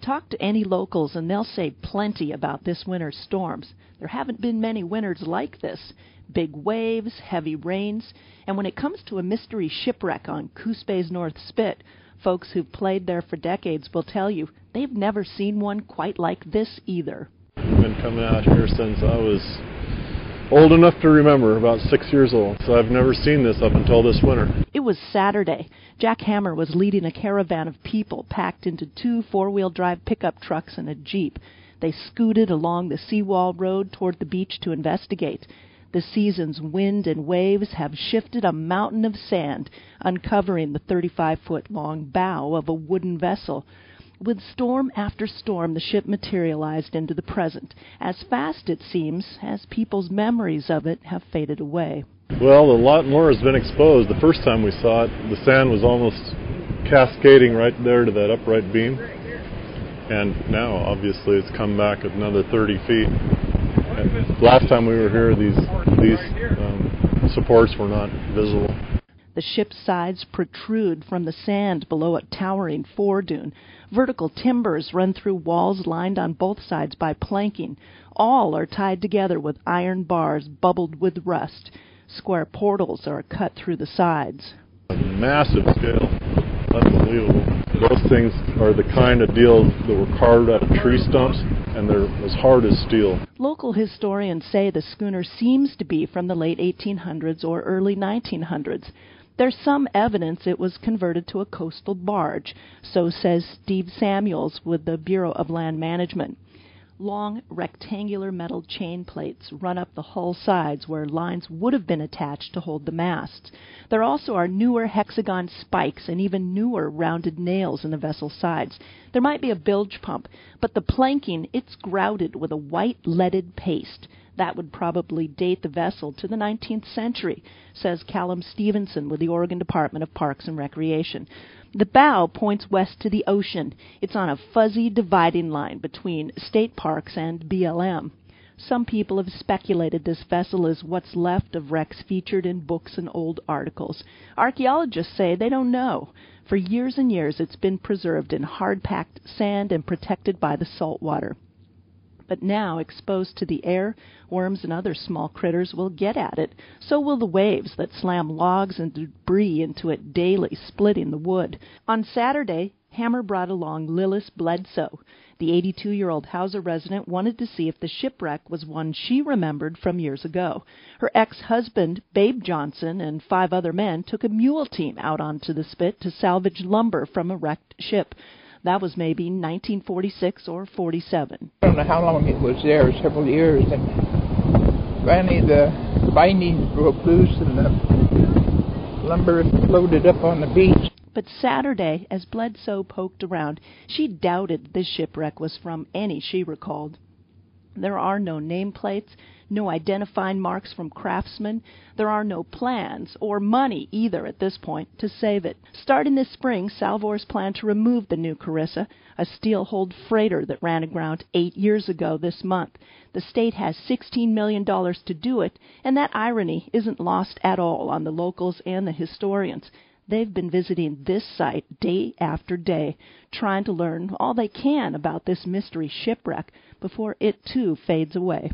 Talk to any locals and they'll say plenty about this winter's storms. There haven't been many winters like this. Big waves, heavy rains, and when it comes to a mystery shipwreck on Coos Bay's North Spit, folks who've played there for decades will tell you they've never seen one quite like this either. I've been coming out here since I was old enough to remember, about 6 years old, so I've never seen this up until this winter. It was Saturday. Jack Hammer was leading a caravan of people packed into 2 four-wheel drive pickup trucks and a Jeep. They scooted along the seawall road toward the beach to investigate. The season's wind and waves have shifted a mountain of sand, uncovering the 35-foot-long bow of a wooden vessel. With storm after storm, the ship materialized into the present, as fast, it seems, as people's memories of it have faded away. Well, a lot more has been exposed. The first time we saw it, the sand was almost cascading right there to that upright beam. And now, obviously, it's come back another 30 feet. And last time we were here, these supports were not visible. The ship's sides protrude from the sand below a towering foredune. Vertical timbers run through walls lined on both sides by planking. All are tied together with iron bars bubbled with rust. Square portals are cut through the sides. Massive scale. Unbelievable. Those things are the kind of deals that were carved out of tree stumps, and they're as hard as steel. Local historians say the schooner seems to be from the late 1800s or early 1900s. There's some evidence it was converted to a coastal barge, so says Steve Samuels with the Bureau of Land Management. Long, rectangular metal chain plates run up the hull sides where lines would have been attached to hold the masts. There also are newer hexagon spikes and even newer rounded nails in the vessel's sides. There might be a bilge pump, but the planking, it's grouted with a white leaded paste. That would probably date the vessel to the 19th century, says Callum Stevenson with the Oregon Department of Parks and Recreation. The bow points west to the ocean. It's on a fuzzy dividing line between state parks and BLM. Some people have speculated this vessel is what's left of wrecks featured in books and old articles. Archaeologists say they don't know. For years and years it's been preserved in hard-packed sand and protected by the salt water. But now, exposed to the air, worms and other small critters will get at it. So will the waves that slam logs and debris into it daily, splitting the wood. On Saturday, Hammer brought along Lillis Bledsoe. The 82-year-old Hauser resident wanted to see if the shipwreck was one she remembered from years ago. Her ex-husband, Babe Johnson, and 5 other men took a mule team out onto the spit to salvage lumber from a wrecked ship. That was maybe 1946 or 47. I don't know how long it was there, several years, and finally the bindings broke loose and the lumber floated up on the beach. But Saturday, as Bledsoe poked around, she doubted this shipwreck was from any she recalled. There are no nameplates, no identifying marks from craftsmen. There are no plans or money either at this point to save it. Starting this spring, Salvors plan to remove the new Carissa, a steel-hulled freighter that ran aground 8 years ago this month. The state has $16 million to do it, and that irony isn't lost at all on the locals and the historians. They've been visiting this site day after day, trying to learn all they can about this mystery shipwreck before it too fades away.